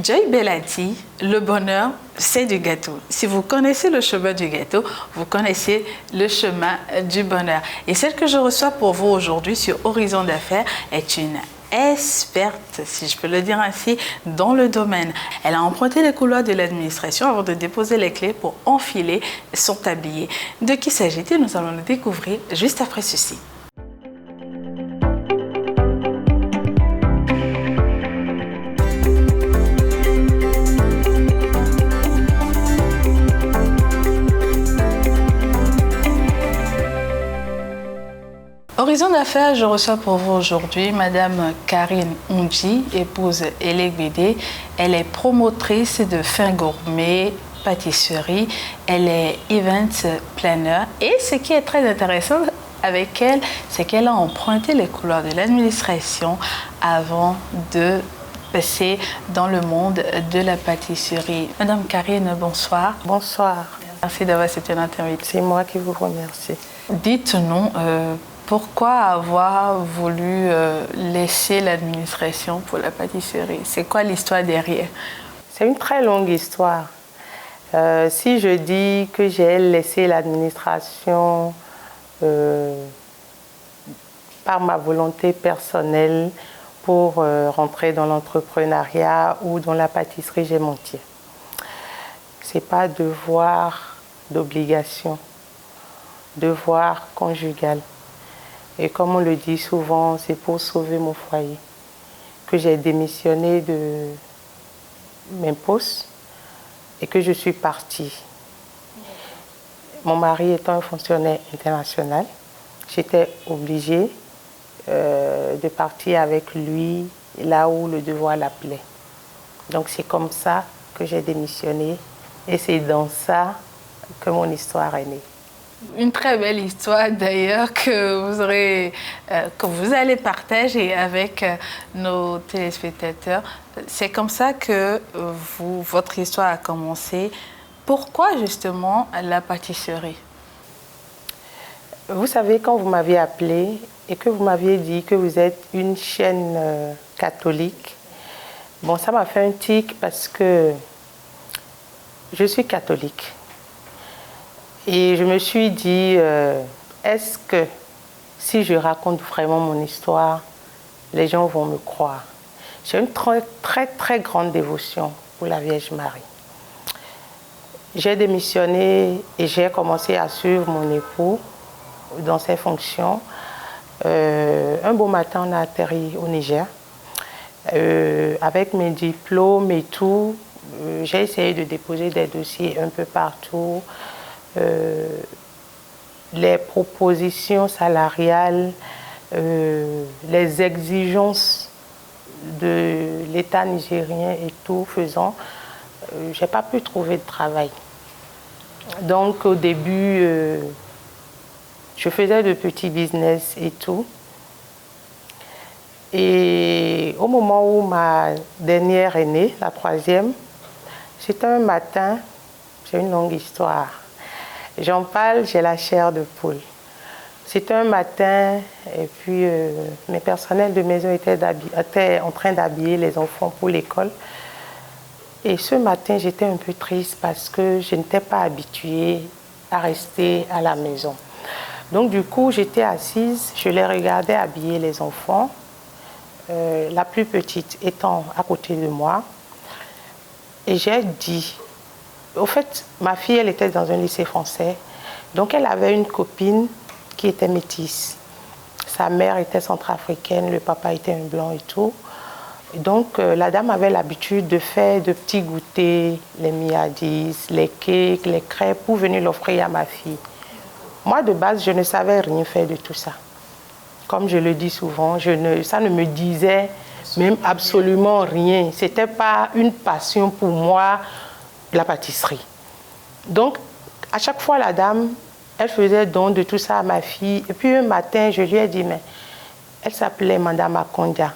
Joy Bell a dit, le bonheur, c'est du gâteau. Si vous connaissez le chemin du gâteau, vous connaissez le chemin du bonheur. Et celle que je reçois pour vous aujourd'hui sur Horizon d'affaires est une experte, si je peux le dire ainsi, dans le domaine. Elle a emprunté les couloirs de l'administration avant de déposer les clés pour enfiler son tablier. De qui s'agit-il? Nous allons le découvrir juste après ceci. Horizon d'affaires, je reçois pour vous aujourd'hui Madame Karine Ondji, épouse Elegbede. Elle est promotrice de fin gourmet, pâtisserie. Elle est event planner. Et ce qui est très intéressant avec elle, c'est qu'elle a emprunté les couloirs de l'administration avant de passer dans le monde de la pâtisserie. Madame Karine, bonsoir. Bonsoir. Merci d'avoir accepté l'invitation. C'est moi qui vous remercie. Dites-nous, pourquoi avoir voulu laisser l'administration pour la pâtisserie? C'est quoi l'histoire derrière? C'est une très longue histoire. Si je dis que j'ai laissé l'administration par ma volonté personnelle pour rentrer dans l'entrepreneuriat ou dans la pâtisserie, j'ai menti. Ce n'est pas devoir d'obligation, devoir conjugal. Et comme on le dit souvent, c'est pour sauver mon foyer que j'ai démissionné de mes postes et que je suis partie. Mon mari étant un fonctionnaire international, j'étais obligée de partir avec lui là où le devoir l'appelait. Donc c'est comme ça que j'ai démissionné et c'est dans ça que mon histoire est née. Une très belle histoire d'ailleurs que vous allez partager avec nos téléspectateurs. C'est comme ça que votre histoire a commencé. Pourquoi justement la pâtisserie? Vous savez, quand vous m'aviez appelé et que vous m'aviez dit que vous êtes une chaîne catholique, bon, ça m'a fait un tic parce que je suis catholique. Et je me suis dit, est-ce que si je raconte vraiment mon histoire, les gens vont me croire? J'ai une très grande dévotion pour la Vierge Marie. J'ai démissionné et j'ai commencé à suivre mon époux dans ses fonctions. Un beau matin, on a atterri au Niger. Avec mes diplômes et tout, j'ai essayé de déposer des dossiers un peu partout. Les propositions salariales, les exigences de l'État nigérien et tout faisant, je n'ai pas pu trouver de travail. Donc au début, je faisais de petits business et tout. Et au moment où ma dernière est née, la troisième, c'était un matin, c'est une longue histoire. J'en parle, j'ai la chair de poule. C'était un matin et puis mes personnels de maison étaient en train d'habiller les enfants pour l'école. Et ce matin, j'étais un peu triste parce que je n'étais pas habituée à rester à la maison. Donc du coup, j'étais assise, je les regardais habiller les enfants, la plus petite étant à côté de moi. Et j'ai dit... Au fait, ma fille, elle était dans un lycée français. Donc, elle avait une copine qui était métisse. Sa mère était centrafricaine, le papa était un blanc et tout. Donc, la dame avait l'habitude de faire de petits goûters, les miadis, les cakes, les crêpes, pour venir l'offrir à ma fille. Moi, de base, je ne savais rien faire de tout ça. Comme je le dis souvent, ça ne me disait même absolument rien. Ce n'était pas une passion pour moi, la pâtisserie. Donc, à chaque fois, la dame, elle faisait don de tout ça à ma fille. Et puis, un matin, je lui ai dit, mais elle s'appelait Madame Akondia.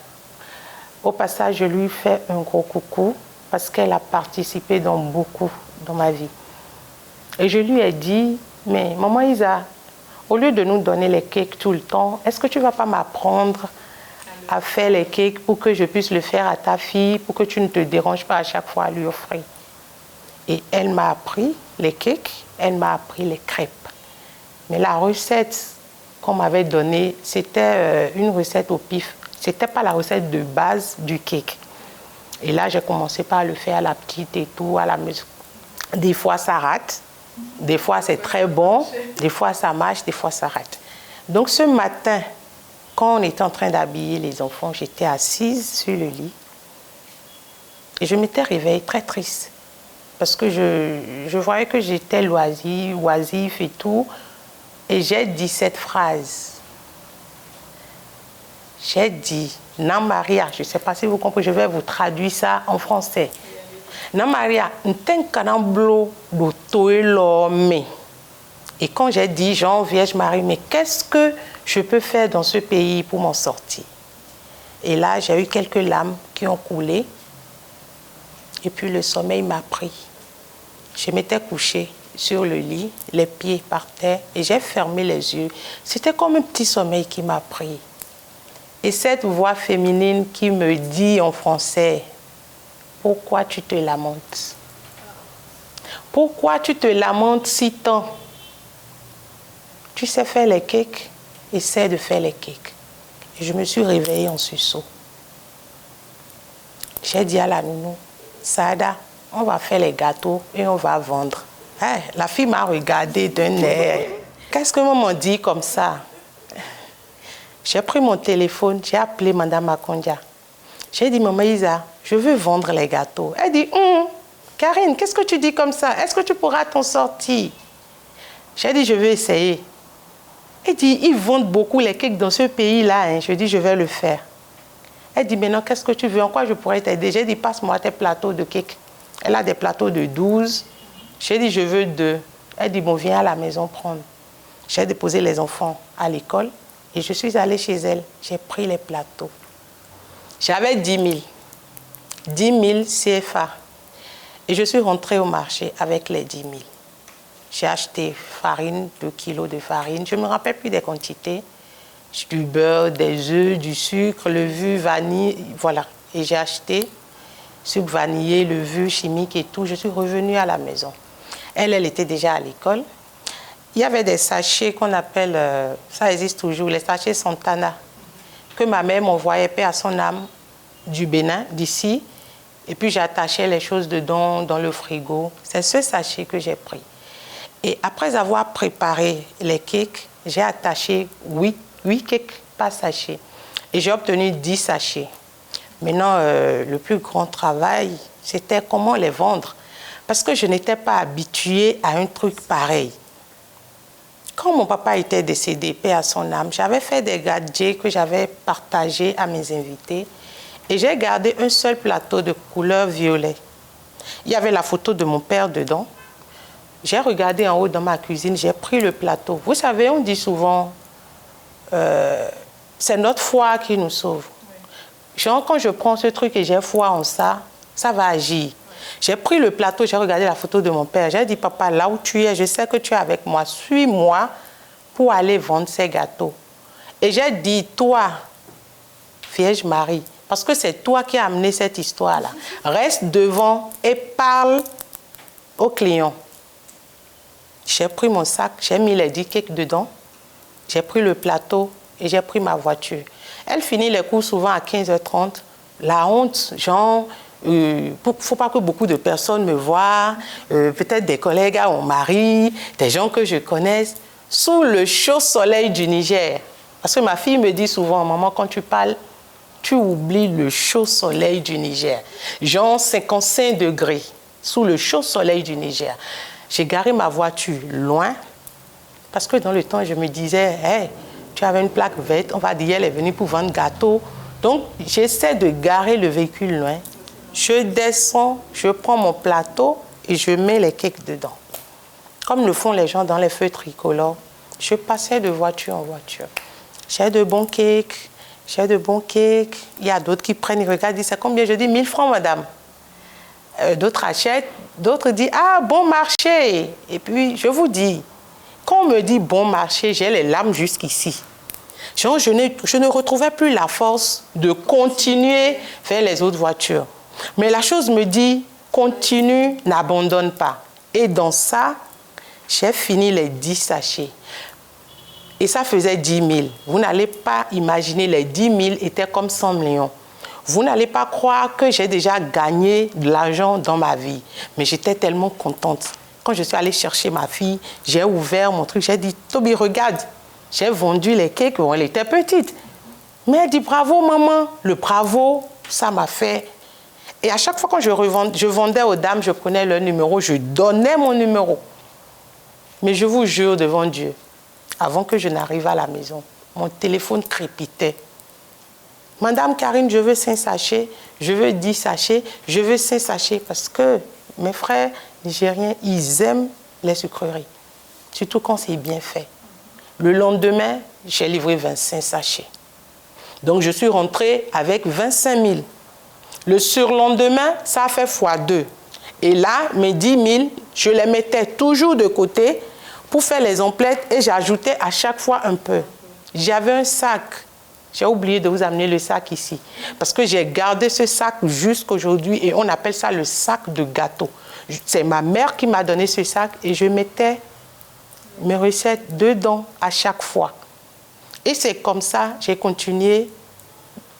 Au passage, je lui fais un gros coucou parce qu'elle a participé dans beaucoup dans ma vie. Et je lui ai dit, mais maman Isa, au lieu de nous donner les cakes tout le temps, est-ce que tu ne vas pas m'apprendre a fait les cakes pour que je puisse le faire à ta fille, pour que tu ne te déranges pas à chaque fois à lui offrir. Et elle m'a appris les cakes, elle m'a appris les crêpes. Mais la recette qu'on m'avait donnée, c'était une recette au pif. Ce n'était pas la recette de base du cake. Et là, j'ai commencé par le faire à la petite et tout, à la maison. Des fois, ça rate. Des fois, c'est très bon. Des fois, ça marche. Des fois, ça rate. Donc, ce matin, quand on était en train d'habiller les enfants, j'étais assise sur le lit. Et je m'étais réveillée très triste. Parce que je voyais que j'étais oisif et tout. Et j'ai dit cette phrase. J'ai dit, non Maria, je ne sais pas si vous comprenez, je vais vous traduire ça en français. Non Maria, n'tenkanamblo l'homme. Et quand j'ai dit, Jean Vierge Marie, mais qu'est-ce que je peux faire dans ce pays pour m'en sortir? Et là, j'ai eu quelques larmes qui ont coulé. Et puis le sommeil m'a pris. Je m'étais couchée sur le lit, les pieds par terre, et j'ai fermé les yeux. C'était comme un petit sommeil qui m'a pris. Et cette voix féminine qui me dit en français, pourquoi tu te lamentes? Pourquoi tu te lamentes si tant? Tu sais faire les cakes? Essaie de faire les cakes. Et je me suis réveillée en sursaut. J'ai dit à la nounou, Sada, on va faire les gâteaux et on va vendre. Hein? La fille m'a regardé d'un air. Qu'est-ce que maman dit comme ça? J'ai pris mon téléphone, j'ai appelé Madame Makondia. J'ai dit, Maman Isa, je veux vendre les gâteaux. Elle dit, Karine, qu'est-ce que tu dis comme ça? Est-ce que tu pourras t'en sortir? J'ai dit, je vais essayer. Elle dit, ils vendent beaucoup les cakes dans ce pays-là. Hein. Je dis, je vais le faire. Elle dit, maintenant, qu'est-ce que tu veux? En quoi je pourrais t'aider? J'ai dit, passe-moi tes plateaux de cakes. Elle a des plateaux de 12. J'ai dit, je veux 2. Elle dit, bon, viens à la maison prendre. J'ai déposé les enfants à l'école et je suis allée chez elle. J'ai pris les plateaux. J'avais 10 000. 10 000 CFA. Et je suis rentrée au marché avec les 10 000. J'ai acheté farine, 2 kilos de farine. Je ne me rappelle plus des quantités. Du beurre, des œufs, du sucre, levure, vanille, voilà. Et j'ai acheté sucre vanillé, levure chimique et tout. Je suis revenue à la maison. Elle était déjà à l'école. Il y avait des sachets qu'on appelle, ça existe toujours, les sachets Santana, que ma mère m'envoyait, paix à son âme, du Bénin, d'ici. Et puis j'attachais les choses dedans, dans le frigo. C'est ce sachet que j'ai pris. Et après avoir préparé les cakes, j'ai attaché 8 cakes par sachet. Et j'ai obtenu 10 sachets. Maintenant, le plus grand travail, c'était comment les vendre. Parce que je n'étais pas habituée à un truc pareil. Quand mon papa était décédé, paix à son âme, j'avais fait des gadgets que j'avais partagés à mes invités. Et j'ai gardé un seul plateau de couleur violet. Il y avait la photo de mon père dedans. J'ai regardé en haut dans ma cuisine, j'ai pris le plateau. Vous savez, on dit souvent, c'est notre foi qui nous sauve. Genre, quand je prends ce truc et j'ai foi en ça, ça va agir. J'ai pris le plateau, j'ai regardé la photo de mon père. J'ai dit, papa, là où tu es, je sais que tu es avec moi. Suis-moi pour aller vendre ces gâteaux. Et j'ai dit, toi, Vierge Marie, parce que c'est toi qui as amené cette histoire-là, reste devant et parle aux clients. J'ai pris mon sac, j'ai mis les 10 cakes dedans, j'ai pris le plateau et j'ai pris ma voiture. Elle finit les cours souvent à 15h30. La honte, genre, il ne faut pas que beaucoup de personnes me voient, peut-être des collègues à mon mari, des gens que je connaisse, sous le chaud soleil du Niger. Parce que ma fille me dit souvent, maman, quand tu parles, tu oublies le chaud soleil du Niger. Genre 55 degrés, sous le chaud soleil du Niger. J'ai garé ma voiture loin, parce que dans le temps, je me disais, hey, tu avais une plaque verte, on va dire, elle est venue pour vendre gâteau. Donc, j'essaie de garer le véhicule loin. Je descends, je prends mon plateau et je mets les cakes dedans. Comme le font les gens dans les feux tricolores. Je passais de voiture en voiture. J'ai de bons cakes, j'ai de bons cakes. Il y a d'autres qui prennent, ils regardent, ils disent, c'est combien? Je dis 1000 francs, madame. D'autres achètent, d'autres disent, ah, bon marché. Et puis, je vous dis, quand on me dit bon marché, j'ai les larmes jusqu'ici. Genre, je ne retrouvais plus la force de continuer vers les autres voitures. Mais la chose me dit, continue, n'abandonne pas. Et dans ça, j'ai fini les 10 sachets. Et ça faisait 10 000. Vous n'allez pas imaginer, les 10 000 étaient comme 100 millions. Vous n'allez pas croire que j'ai déjà gagné de l'argent dans ma vie. Mais j'étais tellement contente. Quand je suis allée chercher ma fille, j'ai ouvert mon truc, j'ai dit, Toby, regarde, j'ai vendu les cakes, bon, elle était petite. Mais elle dit, bravo maman. Le bravo, ça m'a fait. Et à chaque fois que je vendais aux dames, je prenais leur numéro, je donnais mon numéro. Mais je vous jure devant Dieu, avant que je n'arrive à la maison, mon téléphone crépitait. Madame Karine, je veux 5 sachets, je veux 10 sachets, je veux 5 sachets. Parce que mes frères nigériens, ils aiment les sucreries. Surtout quand c'est bien fait. Le lendemain, j'ai livré 25 sachets. Donc je suis rentrée avec 25 000. Le surlendemain, ça a fait x2. Et là, mes 10 000, je les mettais toujours de côté pour faire les emplettes et j'ajoutais à chaque fois un peu. J'avais un sac. J'ai oublié de vous amener le sac ici. Parce que j'ai gardé ce sac jusqu'aujourd'hui et on appelle ça le sac de gâteau. C'est ma mère qui m'a donné ce sac et je mettais mes recettes dedans à chaque fois. Et c'est comme ça, j'ai continué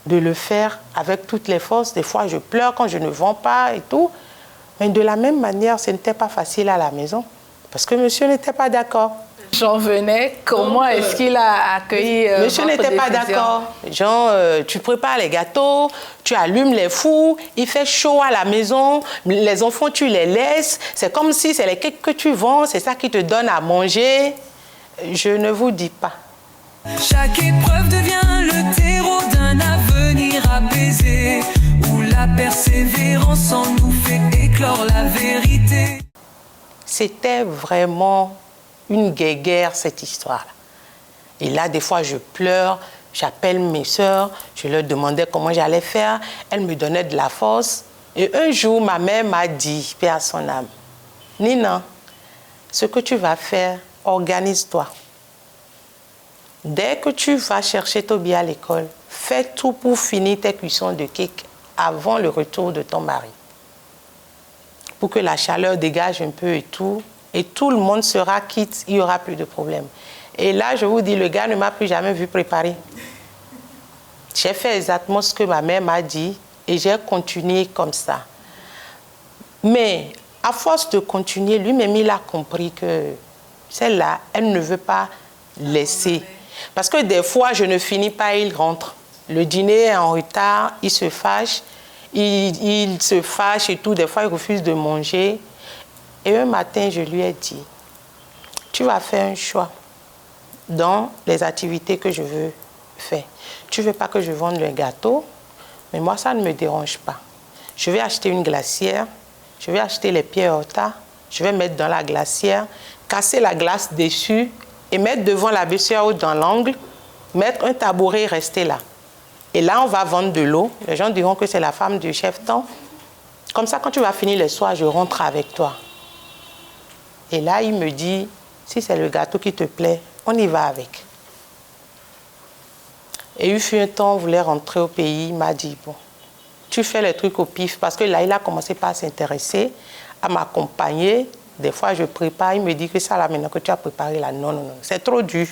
de le faire avec toutes les forces. Des fois, je pleure quand je ne vends pas et tout. Mais de la même manière, ce n'était pas facile à la maison. Parce que monsieur n'était pas d'accord. J'en venais. Comment est-ce qu'il a accueilli monsieur n'était pas d'accord. Genre, tu prépares les gâteaux, tu allumes les fours, il fait chaud à la maison, les enfants, tu les laisses. C'est comme si c'est les cakes que tu vends, c'est ça qui te donne à manger. Je ne vous dis pas. Chaque épreuve devient le terreau d'un avenir apaisé, où la persévérance en nous fait éclore la vérité. C'était vraiment une guéguerre, cette histoire-là. Et là, des fois, je pleure, j'appelle mes sœurs, je leur demandais comment j'allais faire, elles me donnaient de la force. Et un jour, ma mère m'a dit, paix à son âme, Nina, ce que tu vas faire, organise-toi. Dès que tu vas chercher Toby à l'école, fais tout pour finir tes cuissons de cake avant le retour de ton mari. Pour que la chaleur dégage un peu et tout le monde sera quitte, il n'y aura plus de problème. Et là, je vous dis, le gars ne m'a plus jamais vu préparer. J'ai fait exactement ce que ma mère m'a dit et j'ai continué comme ça. Mais à force de continuer, lui-même, il a compris que celle-là, elle ne veut pas laisser. Parce que des fois, je ne finis pas, il rentre. Le dîner est en retard, il se fâche. Il se fâche et tout. Des fois, il refuse de manger. Et un matin, je lui ai dit, tu vas faire un choix dans les activités que je veux faire. Tu ne veux pas que je vende le gâteau, mais moi, ça ne me dérange pas. Je vais acheter une glacière, je vais acheter les pierres horta, je vais mettre dans la glacière, casser la glace dessus et mettre devant la WC dans l'angle, mettre un tabouret et rester là. Et là, on va vendre de l'eau. Les gens diront que c'est la femme du chef-temps. Comme ça, quand tu vas finir le soir, je rentre avec toi. Et là, il me dit, si c'est le gâteau qui te plaît, on y va avec. Et il fut un temps, on voulait rentrer au pays, il m'a dit, bon, tu fais les trucs au pif. Parce que là, il a commencé par s'intéresser, à m'accompagner. Des fois, je prépare, il me dit que ça, là, maintenant que tu as préparé, là, non, non, non, c'est trop dur.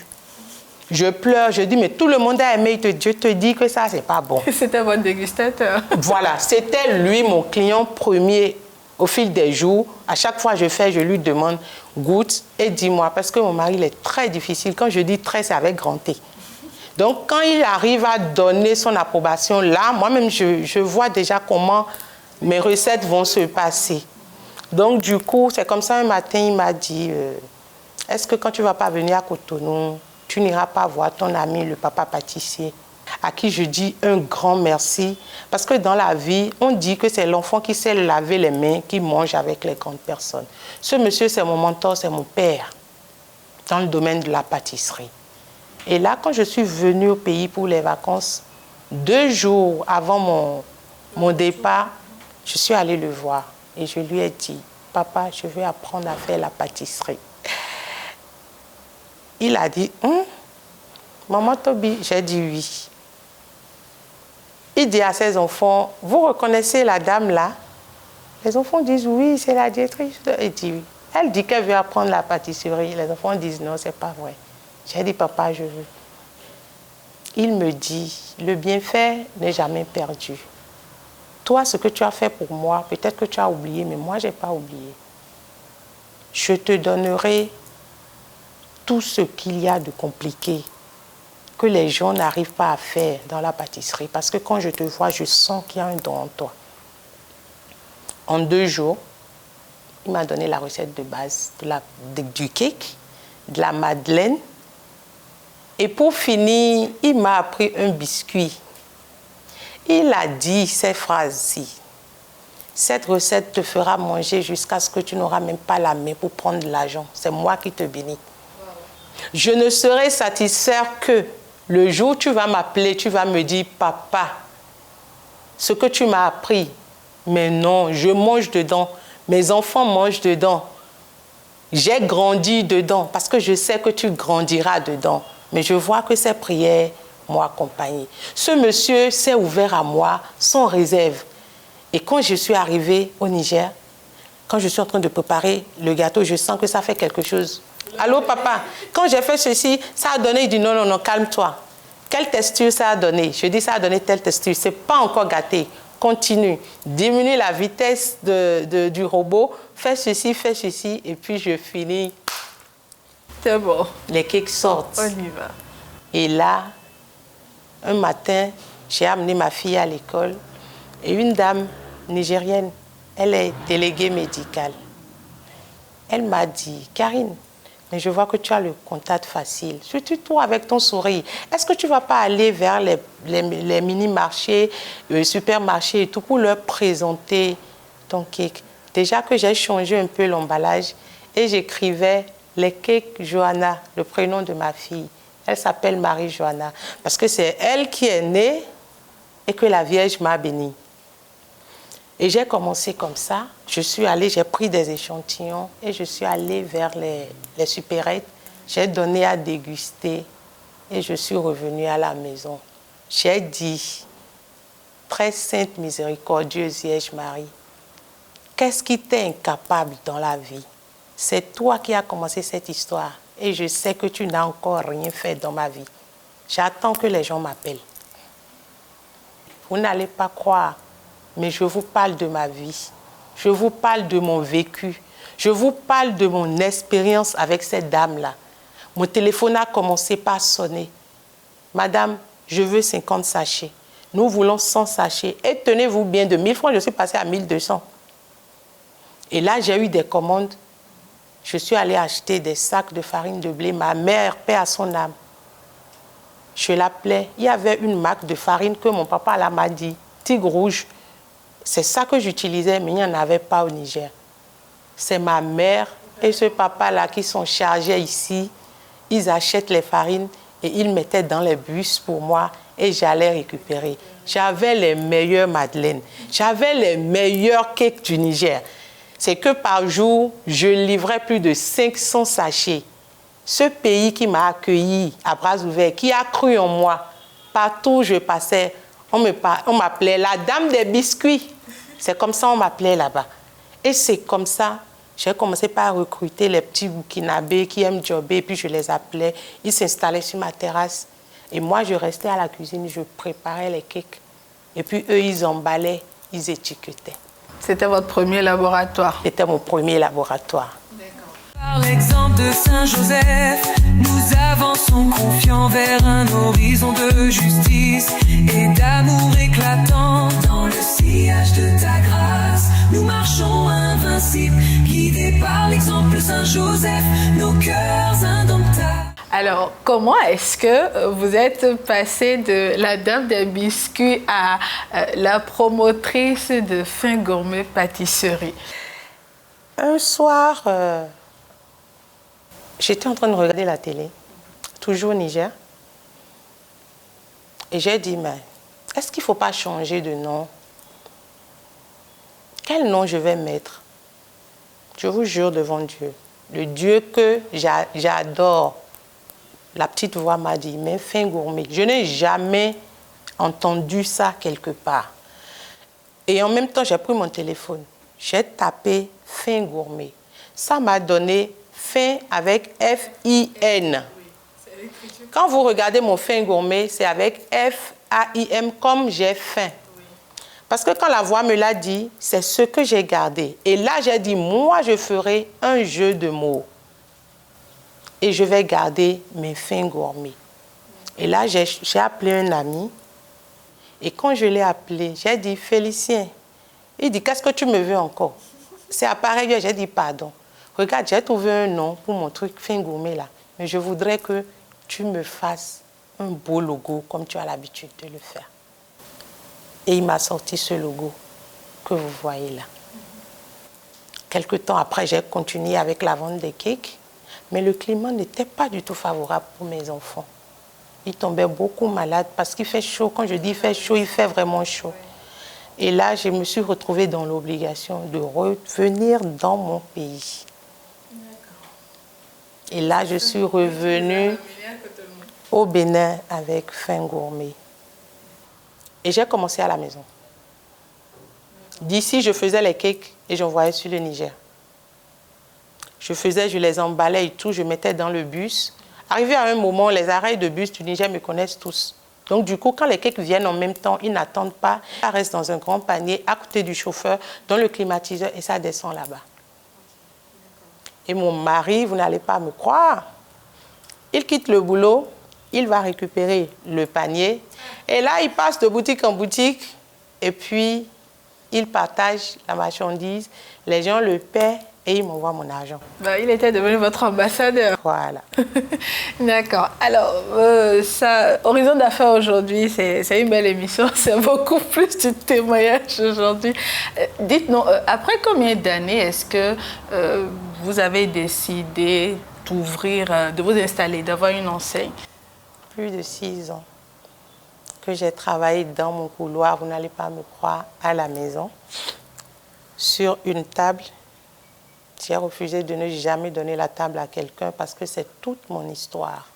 Je pleure, je dis, mais tout le monde a aimé, je te dis que ça, c'est pas bon. C'était votre dégustateur. Voilà, c'était lui, mon client premier. Au fil des jours, à chaque fois je fais, je lui demande, goûte et dis-moi, parce que mon mari, il est très difficile. Quand je dis très, c'est avec grand T. Donc, quand il arrive à donner son approbation, là, moi-même, je vois déjà comment mes recettes vont se passer. Donc, du coup, c'est comme ça, un matin, il m'a dit, est-ce que quand tu ne vas pas venir à Cotonou, tu n'iras pas voir ton ami, le papa pâtissier, à qui je dis un grand merci. Parce que dans la vie, on dit que c'est l'enfant qui sait laver les mains, qui mange avec les grandes personnes. Ce monsieur, c'est mon mentor, c'est mon père, dans le domaine de la pâtisserie. Et là, quand je suis venue au pays pour les vacances, 2 jours avant mon départ, je suis allée le voir. Et je lui ai dit, papa, je vais apprendre à faire la pâtisserie. Il a dit, Maman Toby, j'ai dit oui. Il dit à ses enfants, vous reconnaissez la dame là? Les enfants disent oui, c'est la directrice. Il dit oui. Elle dit qu'elle veut apprendre la pâtisserie. Les enfants disent non, c'est pas vrai. J'ai dit, papa, je veux. Il me dit, le bienfait n'est jamais perdu. Toi, ce que tu as fait pour moi, peut-être que tu as oublié, mais moi, je n'ai pas oublié. Je te donnerai tout ce qu'il y a de compliqué que les gens n'arrivent pas à faire dans la pâtisserie. Parce que quand je te vois, je sens qu'il y a un don en toi. En 2 jours, il m'a donné la recette de base du cake, de la madeleine. Et pour finir, il m'a appris un biscuit. Il a dit ces phrases-ci. Cette recette te fera manger jusqu'à ce que tu n'auras même pas la main pour prendre de l'argent. C'est moi qui te bénis. Je ne serai satisfait que le jour où tu vas m'appeler, tu vas me dire, papa, ce que tu m'as appris, mais non, je mange dedans. Mes enfants mangent dedans. J'ai grandi dedans parce que je sais que tu grandiras dedans. Mais je vois que ces prières m'ont accompagné. Ce monsieur s'est ouvert à moi sans réserve. Et quand je suis arrivée au Niger, quand je suis en train de préparer le gâteau, je sens que ça fait quelque chose. Allô, papa, quand j'ai fait ceci, ça a donné. Il dit non, non, non, calme-toi. Quelle texture ça a donné? Je dis ça a donné telle texture. Ce n'est pas encore gâté. Continue, diminue la vitesse du robot, fais ceci, et puis je finis. C'est bon. Les cakes sortent. On y va. Et là, un matin, j'ai amené ma fille à l'école et une dame nigérienne, elle est déléguée médicale. Elle m'a dit, Karine, mais je vois que tu as le contact facile, surtout toi avec ton sourire. Est-ce que tu ne vas pas aller vers les mini-marchés, supermarchés et tout pour leur présenter ton cake? Déjà que j'ai changé un peu l'emballage et j'écrivais les cakes Johanna, le prénom de ma fille. Elle s'appelle Marie-Johanna parce que c'est elle qui est née et que la Vierge m'a bénie. Et j'ai commencé comme ça. Je suis allée, j'ai pris des échantillons et je suis allée vers les supérettes. J'ai donné à déguster et je suis revenue à la maison. J'ai dit, très sainte miséricordieuse Vierge Marie, qu'est-ce qui t'est incapable dans la vie? C'est toi qui as commencé cette histoire et je sais que tu n'as encore rien fait dans ma vie. J'attends que les gens m'appellent. Vous n'allez pas croire. Mais je vous parle de ma vie, je vous parle de mon vécu, je vous parle de mon expérience avec cette dame-là. Mon téléphone a commencé par sonner. Madame, je veux 50 sachets. Nous voulons 100 sachets. Et tenez-vous bien, de 1000 francs, je suis passée à 1200. Et là, j'ai eu des commandes. Je suis allée acheter des sacs de farine de blé. Ma mère, paix à son âme. Je l'appelais. Il y avait une marque de farine que mon papa là m'a dit, Tigre Rouge. C'est ça que j'utilisais, mais il n'y en avait pas au Niger. C'est ma mère et ce papa-là qui sont chargés ici. Ils achètent les farines et ils mettaient dans les bus pour moi et j'allais récupérer. J'avais les meilleures madeleines. J'avais les meilleurs cakes du Niger. C'est que par jour, je livrais plus de 500 sachets. Ce pays qui m'a accueilli à bras ouverts, qui a cru en moi, partout où je passais, on m'appelait la dame des biscuits. C'est comme ça on m'appelait là-bas. Et c'est comme ça, j'ai commencé par recruter les petits Burkinabés qui aiment jobber, puis je les appelais. Ils s'installaient sur ma terrasse. Et moi, je restais à la cuisine, je préparais les cakes. Et puis eux, ils emballaient, ils étiquetaient. C'était votre premier laboratoire? C'était mon premier laboratoire. Par l'exemple de Saint-Joseph, nous avançons confiants vers un horizon de justice et d'amour éclatant. Dans le sillage de ta grâce, nous marchons invincibles, guidés par l'exemple de Saint-Joseph, nos cœurs indomptables. Alors, comment est-ce que vous êtes passé de la dame des biscuits à la promotrice de Fin Gourmet Pâtisserie? Un soir, j'étais en train de regarder la télé, toujours au Niger. Et j'ai dit, mais est-ce qu'il ne faut pas changer de nom? Quel nom je vais mettre? Je vous jure devant Dieu, le Dieu que j'adore, la petite voix m'a dit, mais fin gourmet. Je n'ai jamais entendu ça quelque part. Et en même temps, j'ai pris mon téléphone. J'ai tapé fin gourmet. Ça m'a donné fin avec F-I-N. Quand vous regardez mon fin gourmet, c'est avec F-A-I-M comme j'ai faim. Parce que quand la voix me l'a dit, c'est ce que j'ai gardé. Et là, j'ai dit, moi, je ferai un jeu de mots. Et je vais garder mes fins gourmets. Et là, j'ai appelé un ami. Et quand je l'ai appelé, j'ai dit, Félicien. Il dit, qu'est-ce que tu me veux encore? C'est à pareil, j'ai dit, pardon. Regarde, j'ai trouvé un nom pour mon truc fin gourmet là. Mais je voudrais que tu me fasses un beau logo comme tu as l'habitude de le faire. Et il m'a sorti ce logo que vous voyez là. Quelque temps après, j'ai continué avec la vente des cakes. Mais le climat n'était pas du tout favorable pour mes enfants. Ils tombaient beaucoup malades parce qu'il fait chaud. Quand je dis il fait chaud, il fait vraiment chaud. Et là, je me suis retrouvée dans l'obligation de revenir dans mon pays. Et là, je suis revenue au Bénin avec Fin Gourmet. Et j'ai commencé à la maison. D'ici, je faisais les cakes et j'envoyais sur le Niger. Je les emballais et tout, je mettais dans le bus. Arrivé à un moment, les arrêts de bus du Niger me connaissent tous. Donc du coup, quand les cakes viennent en même temps, ils n'attendent pas. Ça reste dans un grand panier à côté du chauffeur, dans le climatiseur et ça descend là-bas. Et mon mari, vous n'allez pas me croire, il quitte le boulot, il va récupérer le panier. Et là, il passe de boutique en boutique et puis il partage la marchandise. Les gens le paient et il m'envoie mon argent. Ben, il était devenu votre ambassadeur. Voilà. D'accord. Alors, Horizon d'affaires aujourd'hui, c'est une belle émission. C'est beaucoup plus de témoignages aujourd'hui. Dites-nous, après combien d'années est-ce que vous avez décidé d'ouvrir, de vous installer, d'avoir une enseigne? Plus de 6 ans que j'ai travaillé dans mon couloir, vous n'allez pas me croire, à la maison, sur une table. J'ai refusé de ne jamais donner la table à quelqu'un parce que c'est toute mon histoire.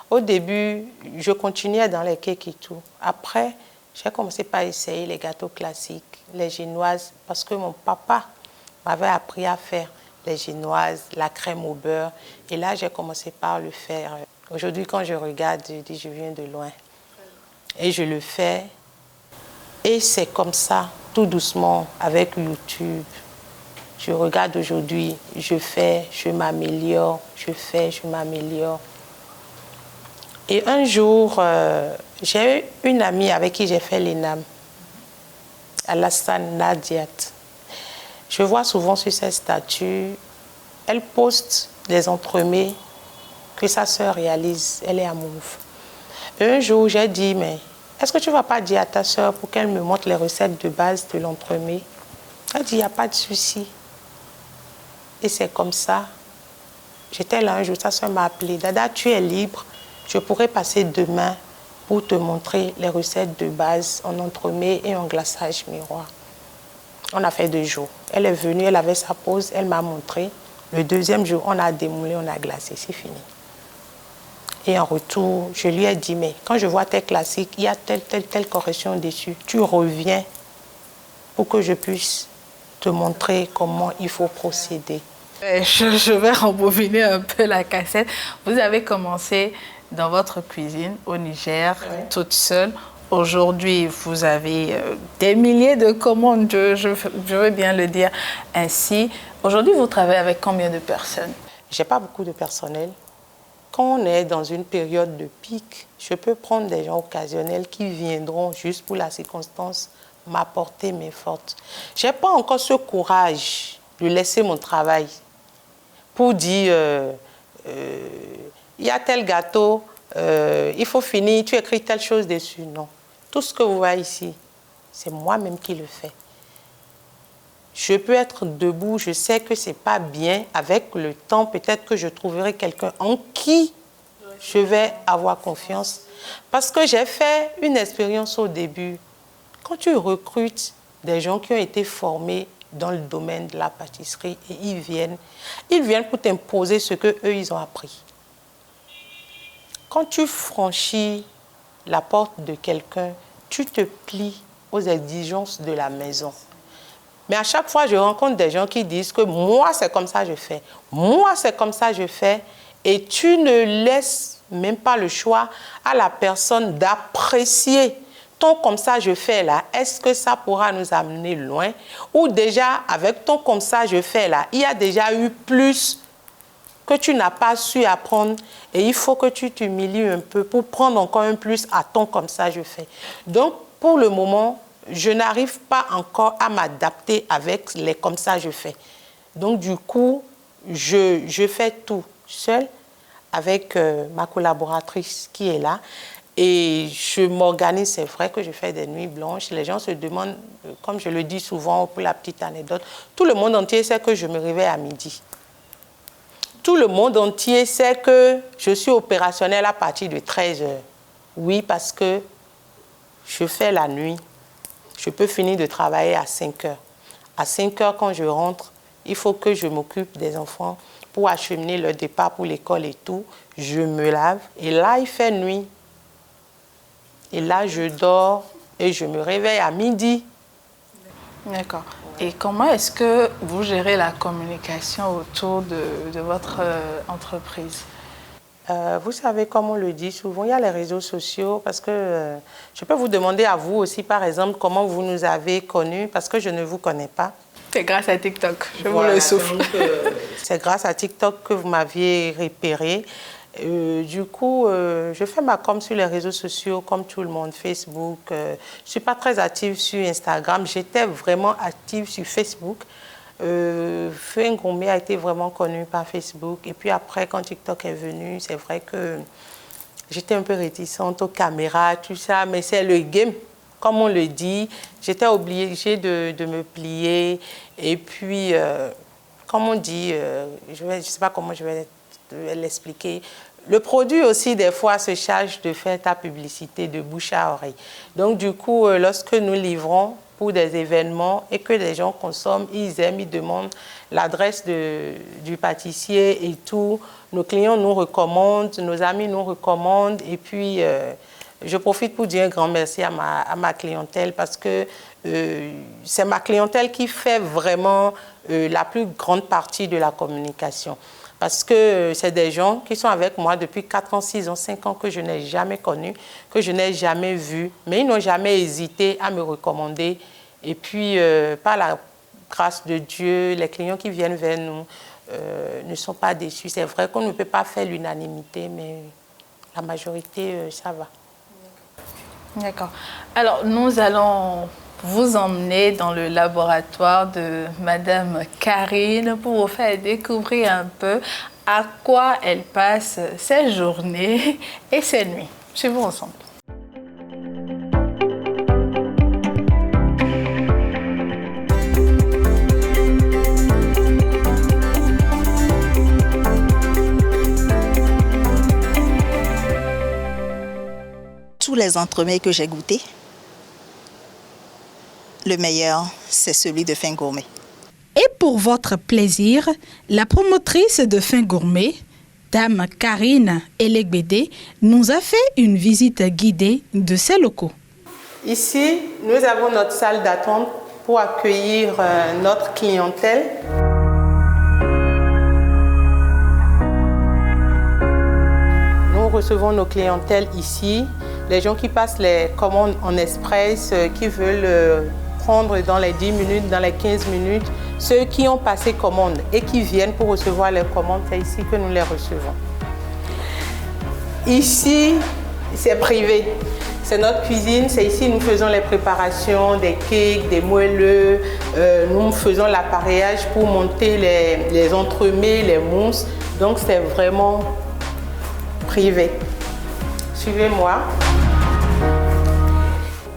Au début, je continuais dans les cakes et tout. Après, j'ai commencé par essayer les gâteaux classiques, les génoises, parce que mon papa m'avait appris à faire les génoises, la crème au beurre. Et là, j'ai commencé par le faire. Aujourd'hui, quand je regarde, je dis, je viens de loin. Et je le fais. Et c'est comme ça, tout doucement, avec YouTube. Je regarde aujourd'hui, je fais, je m'améliore, je fais, je m'améliore. Et un jour, j'ai eu une amie avec qui j'ai fait l'ENAM, Alassane Nadiat. Je vois souvent sur ses statuts, elle poste des entremets que sa sœur réalise, elle est à Mouv. Et un jour, j'ai dit, mais est-ce que tu ne vas pas dire à ta sœur pour qu'elle me montre les recettes de base de l'entremet? Elle dit, il n'y a pas de souci. Et c'est comme ça. J'étais là un jour, sa soeur m'a appelé. Dada, tu es libre. Je pourrais passer demain pour te montrer les recettes de base en entremets et en glaçage miroir. On a fait 2 jours. Elle est venue, elle avait sa pause, elle m'a montré. Le 2e jour, on a démoulé, on a glacé, c'est fini. Et en retour, je lui ai dit, mais quand je vois tes classiques, il y a telle correction dessus. Tu reviens pour que je puisse te montrer comment il faut procéder. Je vais rembobiner un peu la cassette. Vous avez commencé dans votre cuisine au Niger, toute seule. Aujourd'hui, vous avez des milliers de commandes, je veux bien le dire ainsi. Aujourd'hui, vous travaillez avec combien de personnes? Je n'ai pas beaucoup de personnel. Quand on est dans une période de pic, je peux prendre des gens occasionnels qui viendront juste pour la circonstance m'apporter mes fortes. Je n'ai pas encore ce courage de laisser mon travail pour dire il y a tel gâteau, il faut finir, tu écris telle chose dessus. Non. Tout ce que vous voyez ici, c'est moi-même qui le fais. Je peux être debout, je sais que ce n'est pas bien. Avec le temps, peut-être que je trouverai quelqu'un en qui je vais avoir confiance. Parce que j'ai fait une expérience au début. Quand tu recrutes des gens qui ont été formés dans le domaine de la pâtisserie et ils viennent pour t'imposer ce qu'eux, ils ont appris. Quand tu franchis la porte de quelqu'un, tu te plies aux exigences de la maison. Mais à chaque fois, je rencontre des gens qui disent que moi, c'est comme ça que je fais. Moi, c'est comme ça que je fais. Et tu ne laisses même pas le choix à la personne d'apprécier ton comme ça je fais là. Est-ce que ça pourra nous amener loin? Ou déjà, avec ton comme ça je fais là, il y a déjà eu plus que tu n'as pas su apprendre et il faut que tu t'humilies un peu pour prendre encore un plus à ton comme ça je fais. Donc, pour le moment, je n'arrive pas encore à m'adapter avec les comme ça je fais. Donc, du coup, je fais tout seule avec ma collaboratrice qui est là. Et je m'organise, c'est vrai que je fais des nuits blanches. Les gens se demandent, comme je le dis souvent pour la petite anecdote, tout le monde entier sait que je me réveille à midi. Tout le monde entier sait que je suis opérationnelle à partir de 13h. Oui, parce que je fais la nuit. Je peux finir de travailler à 5h. À 5h, quand je rentre, il faut que je m'occupe des enfants pour acheminer leur départ pour l'école et tout. Je me lave et là, il fait nuit. Et là, je dors et je me réveille à midi. D'accord. Et comment est-ce que vous gérez la communication autour de votre entreprise? Vous savez, comme on le dit souvent, il y a les réseaux sociaux parce que je peux vous demander à vous aussi, par exemple, comment vous nous avez connus parce que je ne vous connais pas. C'est grâce à TikTok, je vous le souffle. C'est grâce à TikTok que vous m'aviez repéré. Du coup, je fais ma com sur les réseaux sociaux comme tout le monde, Facebook. Je ne suis pas très active sur Instagram. J'étais vraiment active sur Facebook. Fin Gourmet a été vraiment connu par Facebook. Et puis après, quand TikTok est venu, c'est vrai que j'étais un peu réticente aux caméras, tout ça. Mais c'est le game, comme on le dit. J'étais obligée de me plier. Et puis, comme on dit, je ne sais pas comment je vais l'expliquer. Le produit aussi, des fois, se charge de faire ta publicité de bouche à oreille. Donc, du coup, lorsque nous livrons pour des événements et que les gens consomment, ils aiment, ils demandent l'adresse du pâtissier et tout. Nos clients nous recommandent, nos amis nous recommandent. Et puis, je profite pour dire un grand merci à ma clientèle parce que c'est ma clientèle qui fait vraiment la plus grande partie de la communication. Parce que c'est des gens qui sont avec moi depuis 4 ans, 6 ans, 5 ans que je n'ai jamais connus, que je n'ai jamais vus. Mais ils n'ont jamais hésité à me recommander. Et puis, par la grâce de Dieu, les clients qui viennent vers nous ne sont pas déçus. C'est vrai qu'on ne peut pas faire l'unanimité, mais la majorité, ça va. D'accord. Alors, nous allons vous emmener dans le laboratoire de Madame Karine pour vous faire découvrir un peu à quoi elle passe ses journées et ses nuits. Suivons ensemble. Tous les entremets que j'ai goûtés, le meilleur, c'est celui de Fin Gourmet. Et pour votre plaisir, la promotrice de Fin Gourmet, Dame Karine Elegbede, nous a fait une visite guidée de ses locaux. Ici, nous avons notre salle d'attente pour accueillir notre clientèle. Nous recevons nos clientèles ici. Les gens qui passent les commandes en express, qui veulent prendre dans les 10 minutes, dans les 15 minutes, ceux qui ont passé commande et qui viennent pour recevoir les commandes, c'est ici que nous les recevons. Ici, c'est privé. C'est notre cuisine, c'est ici que nous faisons les préparations des cakes, des moelleux. Nous faisons l'appareillage pour monter les entremets, les mousses. Donc, c'est vraiment privé. Suivez-moi.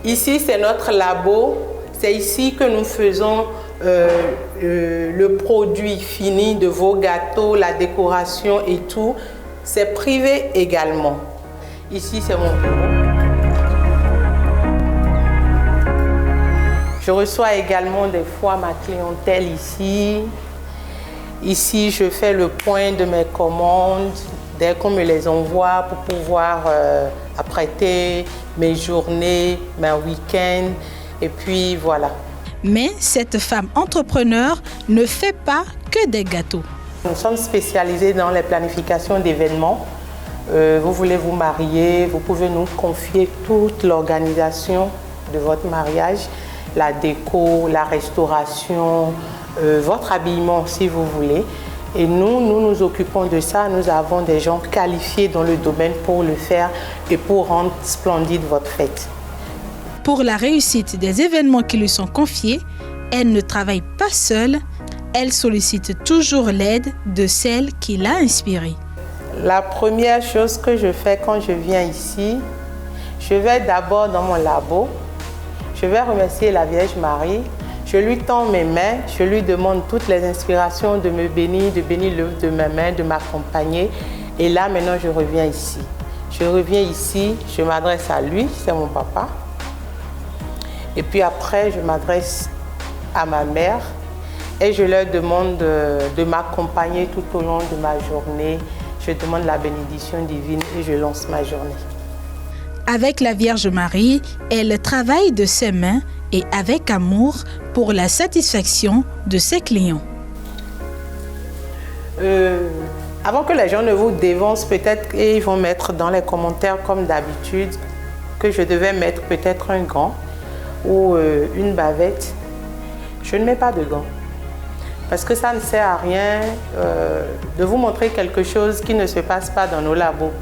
Ici, c'est notre labo. C'est ici que nous faisons le produit fini de vos gâteaux, la décoration et tout. C'est privé également. Ici, c'est mon bureau. Je reçois également des fois ma clientèle ici. Ici, je fais le point de mes commandes, dès qu'on me les envoie pour pouvoir apprêter mes journées, mes week-ends, et puis voilà. Mais cette femme entrepreneur ne fait pas que des gâteaux. Nous sommes spécialisés dans les planifications d'événements. Vous voulez vous marier, vous pouvez nous confier toute l'organisation de votre mariage, la déco, la restauration, votre habillement si vous voulez. Et nous nous occupons de ça. Nous avons des gens qualifiés dans le domaine pour le faire et pour rendre splendide votre fête. Pour la réussite des événements qui lui sont confiés, elle ne travaille pas seule. Elle sollicite toujours l'aide de celle qui l'a inspirée. La première chose que je fais quand je viens ici, je vais d'abord dans mon labo. Je vais remercier la Vierge Marie. Je lui tends mes mains, je lui demande toutes les inspirations de me bénir, de bénir l'œuvre de mes mains, de m'accompagner. Et là, maintenant, je reviens ici. Je reviens ici, je m'adresse à lui, c'est mon papa. Et puis après, je m'adresse à ma mère et je leur demande de m'accompagner tout au long de ma journée. Je demande la bénédiction divine et je lance ma journée. Avec la Vierge Marie, elle travaille de ses mains et avec amour pour la satisfaction de ses clients. Avant que les gens ne vous dévancent, peut-être ils vont mettre dans les commentaires comme d'habitude que je devais mettre peut-être un gant ou une bavette. Je ne mets pas de gants parce que ça ne sert à rien de vous montrer quelque chose qui ne se passe pas dans nos labos.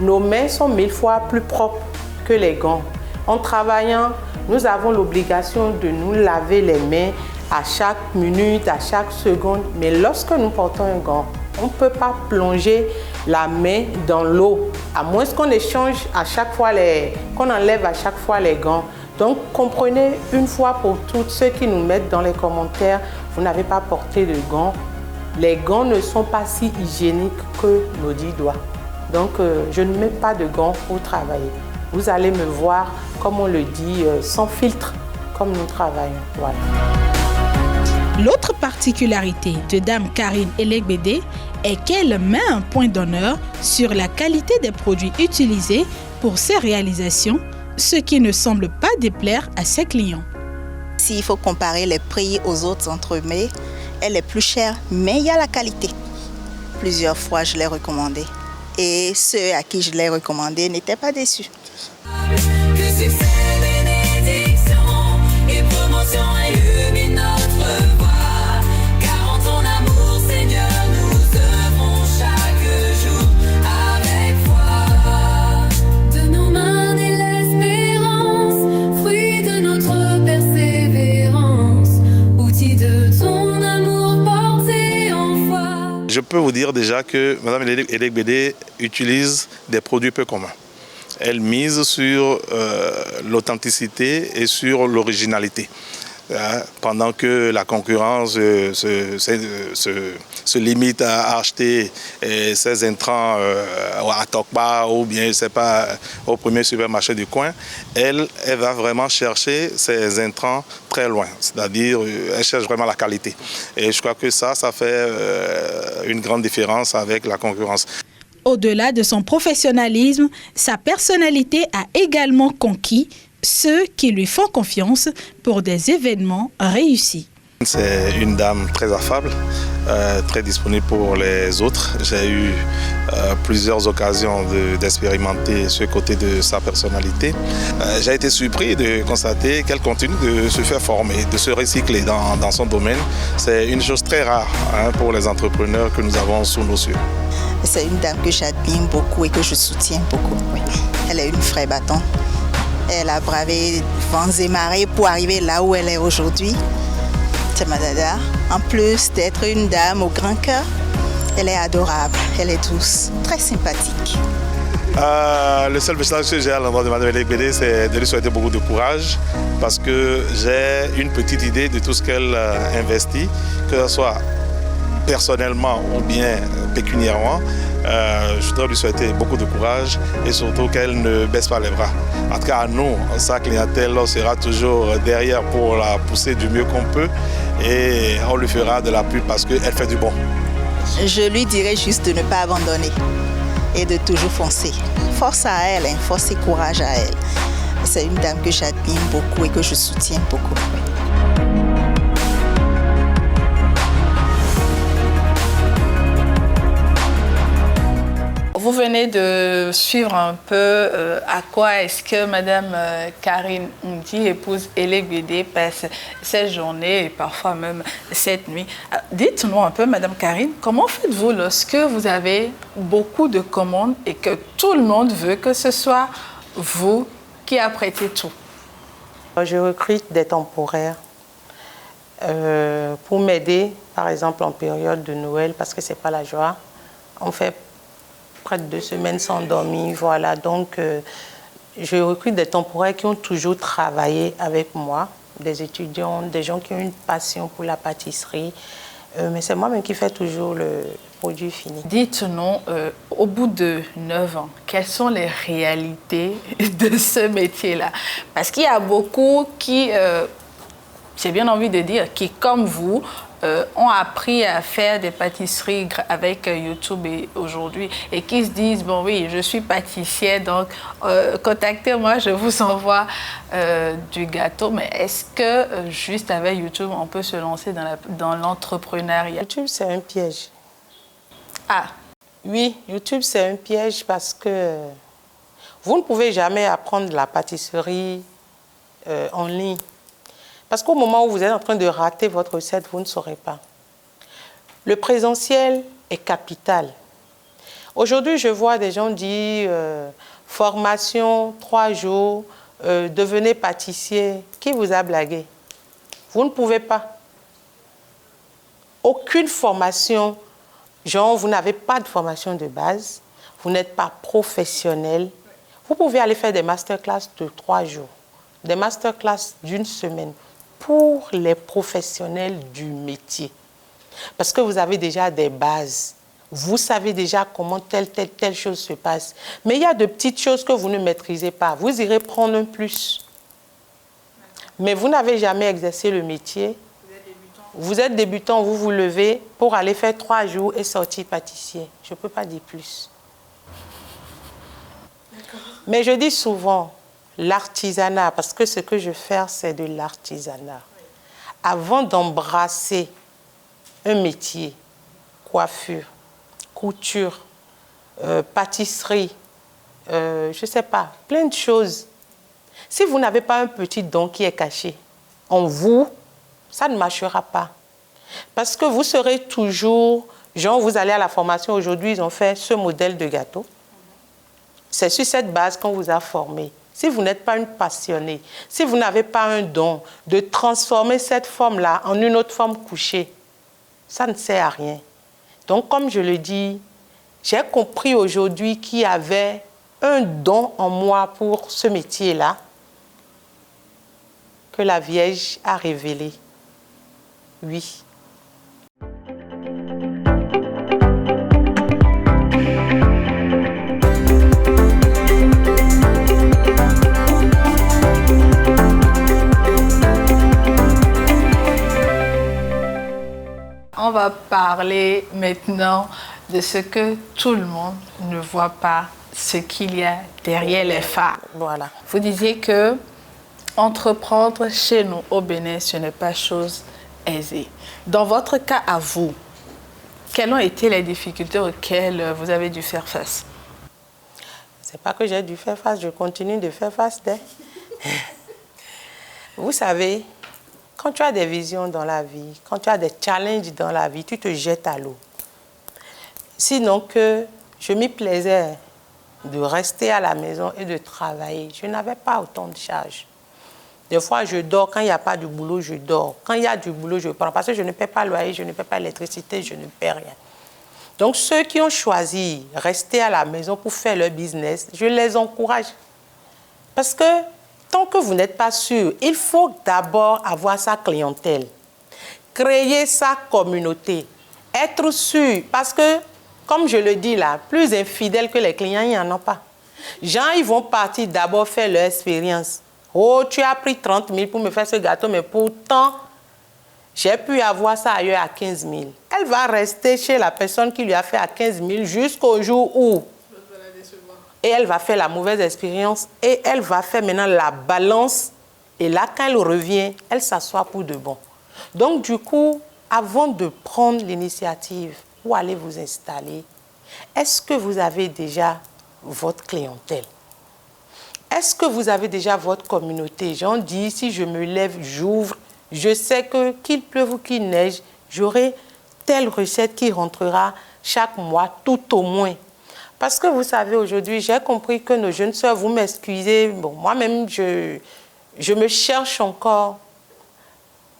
Nos mains sont 1000 fois plus propres que les gants. En travaillant, nous avons l'obligation de nous laver les mains à chaque minute, à chaque seconde. Mais lorsque nous portons un gant, on ne peut pas plonger la main dans l'eau, à moins qu'on échange à chaque fois qu'on enlève à chaque fois les gants. Donc comprenez une fois pour toutes, ceux qui nous mettent dans les commentaires, vous n'avez pas porté de gants. Les gants ne sont pas si hygiéniques que nos 10 doigts. Donc je ne mets pas de gants pour travailler. Vous allez me voir, comme on le dit, sans filtre, comme nous travaillons. Voilà. L'autre particularité de Dame Karine Elegbede est qu'elle met un point d'honneur sur la qualité des produits utilisés pour ses réalisations, ce qui ne semble pas déplaire à ses clients. S'il faut comparer les prix aux autres entremets, elle est plus chère, mais il y a la qualité. Plusieurs fois, je l'ai recommandée. Et ceux à qui je l'ai recommandée n'étaient pas déçus. Que succès, bénédiction et promotion illumine notre voie. Car en ton amour, Seigneur, nous œuvrons chaque jour avec foi. De nos mains naît l'espérance, fruit de notre persévérance, outil de ton amour porté en foi. Je peux vous dire déjà que Mme Elegbede utilise des produits peu communs. Elle mise sur l'authenticité et sur l'originalité. Pendant que la concurrence se limite à acheter ses intrants à Tokba ou bien, je sais pas, au premier supermarché du coin, elle va vraiment chercher ses intrants très loin. C'est-à-dire, elle cherche vraiment la qualité. Et je crois que ça fait une grande différence avec la concurrence. Au-delà de son professionnalisme, sa personnalité a également conquis ceux qui lui font confiance pour des événements réussis. C'est une dame très affable, très disponible pour les autres. J'ai eu plusieurs occasions d'expérimenter ce côté de sa personnalité. J'ai été surpris de constater qu'elle continue de se faire former, de se recycler dans son domaine. C'est une chose très rare pour les entrepreneurs que nous avons sous nos cieux. C'est une dame que j'admire beaucoup et que je soutiens beaucoup. Oui. Elle est une vraie bâton. Elle a bravé vents et marées pour arriver là où elle est aujourd'hui. C'est ma dada. En plus d'être une dame au grand cœur, elle est adorable, elle est douce, très sympathique. Le seul message que j'ai à l'endroit de Mme Elegbede, c'est de lui souhaiter beaucoup de courage parce que j'ai une petite idée de tout ce qu'elle investit, que ce soit personnellement ou bien pécuniairement. Je voudrais lui souhaiter beaucoup de courage et surtout qu'elle ne baisse pas les bras. En tout cas, nous, sa clientèle sera toujours derrière pour la pousser du mieux qu'on peut et on lui fera de la pub parce qu'elle fait du bon. Je lui dirais juste de ne pas abandonner. et de toujours foncer. Force à elle, hein, force et courage à elle. C'est une dame que j'admire beaucoup et que je soutiens beaucoup. Vous venez de suivre un peu à quoi est-ce que Madame Karine Oumdi, épouse Elegbede, passe cette journée et parfois même cette nuit. Dites-nous un peu, Madame Karine, comment faites-vous lorsque vous avez beaucoup de commandes et que tout le monde veut que ce soit vous qui apprêtez tout? Je recrute des temporaires pour m'aider, par exemple en période de Noël, parce que ce n'est pas la joie. On fait près de 2 semaines sans dormir, voilà. Donc, je recrute des temporaires qui ont toujours travaillé avec moi, des étudiants, des gens qui ont une passion pour la pâtisserie. Mais c'est moi-même qui fais toujours le produit fini. Dites-nous, au bout de 9 ans, quelles sont les réalités de ce métier-là? Parce qu'il y a beaucoup qui, j'ai bien envie de dire, qui, comme vous, ont appris à faire des pâtisseries avec YouTube aujourd'hui et qui se disent, bon oui, je suis pâtissier, donc contactez-moi, je vous envoie du gâteau. Mais est-ce que juste avec YouTube, on peut se lancer dans l'entrepreneuriat? YouTube, c'est un piège. Ah. Oui, YouTube, c'est un piège parce que vous ne pouvez jamais apprendre la pâtisserie en ligne. Parce qu'au moment où vous êtes en train de rater votre recette, vous ne saurez pas. Le présentiel est capital. Aujourd'hui, je vois des gens dire formation 3 jours, devenez pâtissier. Qui vous a blagué? Vous ne pouvez pas. Aucune formation, genre vous n'avez pas de formation de base, vous n'êtes pas professionnel. Vous pouvez aller faire des masterclass de 3 jours, des masterclass d'1 semaine. Pour les professionnels du métier. Parce que vous avez déjà des bases. Vous savez déjà comment telle chose se passe. Mais il y a de petites choses que vous ne maîtrisez pas. Vous irez prendre un plus. Mais vous n'avez jamais exercé le métier. Vous êtes débutant, vous vous levez pour aller faire 3 jours et sortir pâtissier. Je ne peux pas dire plus. Mais je dis souvent, l'artisanat, parce que ce que je fais, c'est de l'artisanat. Avant d'embrasser un métier, coiffure, couture, pâtisserie, je ne sais pas, plein de choses. Si vous n'avez pas un petit don qui est caché en vous, ça ne marchera pas. Parce que vous serez toujours, genre vous allez à la formation, aujourd'hui ils ont fait ce modèle de gâteau. C'est sur cette base qu'on vous a formé. Si vous n'êtes pas une passionnée, si vous n'avez pas un don de transformer cette forme-là en une autre forme couchée, ça ne sert à rien. Donc, comme je le dis, j'ai compris aujourd'hui qu'il y avait un don en moi pour ce métier-là que la Vierge a révélé. Oui. On va parler maintenant de ce que tout le monde ne voit pas, ce qu'il y a derrière les phares. Voilà. Vous disiez que entreprendre chez nous au Bénin, ce n'est pas chose aisée. Dans votre cas à vous, quelles ont été les difficultés auxquelles vous avez dû faire face? C'est pas que j'ai dû faire face, je continue de faire face. Vous savez, quand tu as des visions dans la vie, quand tu as des challenges dans la vie, tu te jettes à l'eau. Sinon que je m'y plaisais de rester à la maison et de travailler. Je n'avais pas autant de charges. Des fois, je dors. Quand il n'y a pas de boulot, je dors. Quand il y a du boulot, je prends. Parce que je ne paie pas loyer, je ne paie pas électricité, je ne paie rien. Donc, ceux qui ont choisi de rester à la maison pour faire leur business, je les encourage. Parce que tant que vous n'êtes pas sûr, il faut d'abord avoir sa clientèle, créer sa communauté, être sûr. Parce que, comme je le dis là, plus infidèles que les clients, il n'y en a pas. Gens, ils vont partir d'abord faire leur expérience. Oh, tu as pris 30 000 pour me faire ce gâteau, mais pourtant, j'ai pu avoir ça ailleurs à 15 000. Elle va rester chez la personne qui lui a fait à 15 000 jusqu'au jour où et elle va faire la mauvaise expérience et elle va faire maintenant la balance. Et là, quand elle revient, elle s'assoit pour de bon. Donc, du coup, avant de prendre l'initiative, où allez vous installer, est-ce que vous avez déjà votre clientèle? Est-ce que vous avez déjà votre communauté? J'en dis, si je me lève, j'ouvre, je sais que qu'il pleuve ou qu'il neige, j'aurai telle recette qui rentrera chaque mois, tout au moins. Parce que vous savez, aujourd'hui, j'ai compris que nos jeunes sœurs, vous m'excusez, bon, moi-même, je me cherche encore,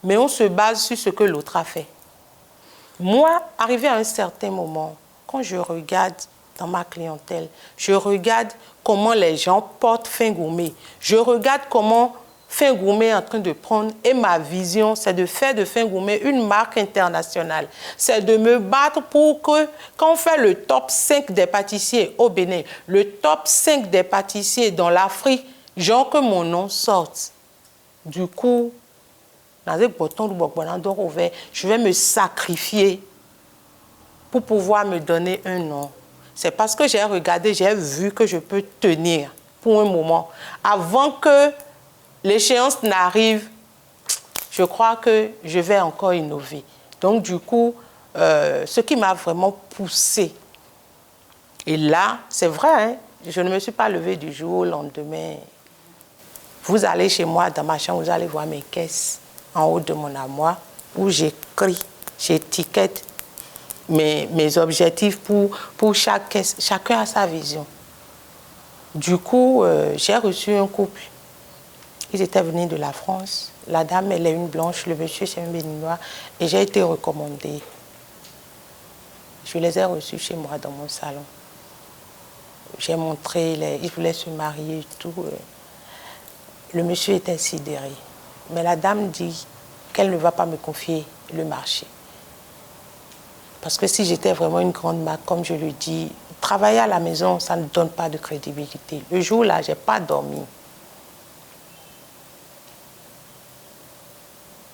mais on se base sur ce que l'autre a fait. Moi, arrivé à un certain moment, quand je regarde dans ma clientèle, je regarde comment les gens portent Fin Gourmet, je regarde comment Fin Gourmet est en train de prendre, et ma vision, c'est de faire de Fin Gourmet une marque internationale. C'est de me battre pour que, quand on fait le top 5 des pâtissiers au Bénin, le top 5 des pâtissiers dans l'Afrique, genre que mon nom sorte. Du coup, je vais me sacrifier pour pouvoir me donner un nom. C'est parce que j'ai regardé, j'ai vu que je peux tenir pour un moment. Avant que l'échéance n'arrive, je crois que je vais encore innover. Donc, du coup, ce qui m'a vraiment poussée, et là, c'est vrai, hein, je ne me suis pas levée du jour au lendemain. Vous allez chez moi, dans ma chambre, vous allez voir mes caisses en haut de mon armoire où j'écris, j'étiquette mes objectifs pour chaque caisse. Chacun a sa vision. Du coup, j'ai reçu un couple. Ils étaient venus de la France. La dame, elle est une blanche, le monsieur, c'est un béninois. Et j'ai été recommandée. Je les ai reçus chez moi dans mon salon. J'ai montré, ils voulaient se marier et tout. Le monsieur était sidéré. Mais la dame dit qu'elle ne va pas me confier le marché. Parce que si j'étais vraiment une grande marque, comme je le dis, travailler à la maison, ça ne donne pas de crédibilité. Le jour-là, je n'ai pas dormi.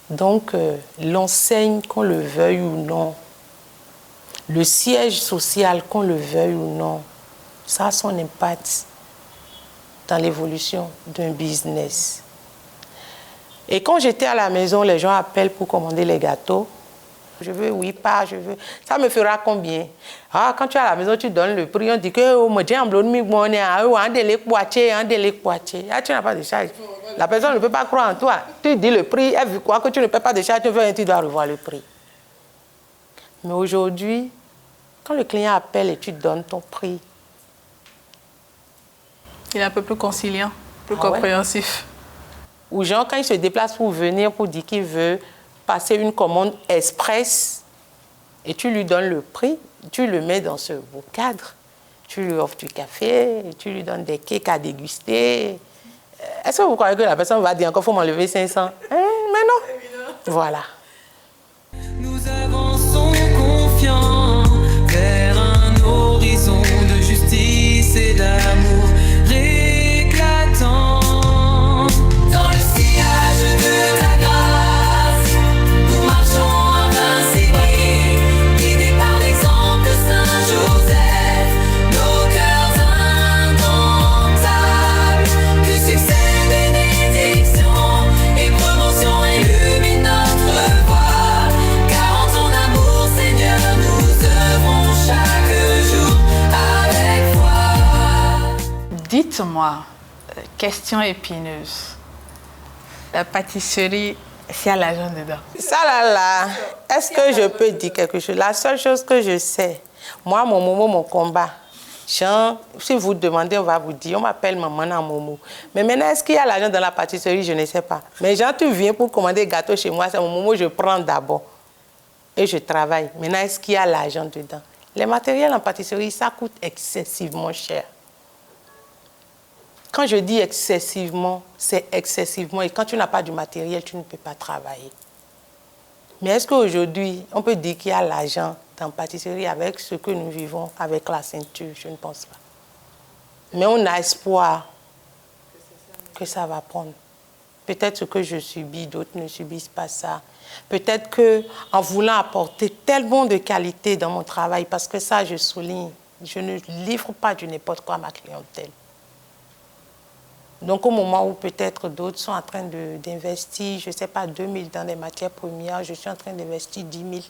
Donc, l'enseigne, qu'on le veuille ou non, le siège social, qu'on le veuille ou non, ça a son impact dans l'évolution d'un business. Et quand j'étais à la maison, les gens appellent pour commander les gâteaux. Je veux, oui, pas, je veux. Ça me fera combien? Ah, quand tu es à la maison, tu donnes le prix. On dit que ah, tu n'as pas de charge. La personne ne peut pas croire en toi. Tu dis le prix, elle veut quoi que tu ne paies pas de charge, tu dois revoir le prix. Mais aujourd'hui, quand le client appelle et tu donnes ton prix, il est un peu plus conciliant, plus compréhensif. Ouais. Ou genre, quand il se déplace pour venir, pour dire qu'il veut passer une commande express, et tu lui donnes le prix, tu le mets dans ce beau cadre, tu lui offres du café, tu lui donnes des cakes à déguster. Est-ce que vous croyez que la personne va dire encore, il faut m'enlever 500? Mais non. Voilà. Nous avançons confiants vers un horizon de justice et d'amour éclatant. Dans le sillage de ta grâce, nous marchons invincibles, guidés par l'exemple de Saint Joseph, nos cœurs indomptables. Que succès, bénédiction et promotion illuminent notre voie, car en ton amour, Seigneur, nous œuvrons chaque jour avec foi. Dites-moi, question épineuse. La pâtisserie, s'il y a l'argent dedans. Ça là, est-ce que je peux dire quelque chose? La seule chose que je sais, moi, mon Momo, mon combat, Jean, si vous demandez, on va vous dire, on m'appelle maman dans Momo. Mais maintenant, est-ce qu'il y a l'argent dans la pâtisserie? Je ne sais pas. Mais Jean, tu viens pour commander gâteau chez moi, c'est mon Momo, je prends d'abord. Et je travaille. Maintenant, est-ce qu'il y a l'argent dedans? Les matériels en pâtisserie, ça coûte excessivement cher. Quand je dis excessivement, c'est excessivement. Et quand tu n'as pas du matériel, tu ne peux pas travailler. Mais est-ce qu'aujourd'hui, on peut dire qu'il y a l'argent dans la pâtisserie avec ce que nous vivons avec la ceinture? Je ne pense pas. Mais on a espoir que ça va prendre. Peut-être ce que je subis, d'autres ne subissent pas ça. Peut-être qu'en voulant apporter tellement de qualité dans mon travail, parce que ça, je souligne, Je ne livre pas du n'importe quoi à ma clientèle. Donc, au moment où peut-être d'autres sont en train d'investir, je ne sais pas, 2 000 dans les matières premières, je suis en train d'investir 10 000.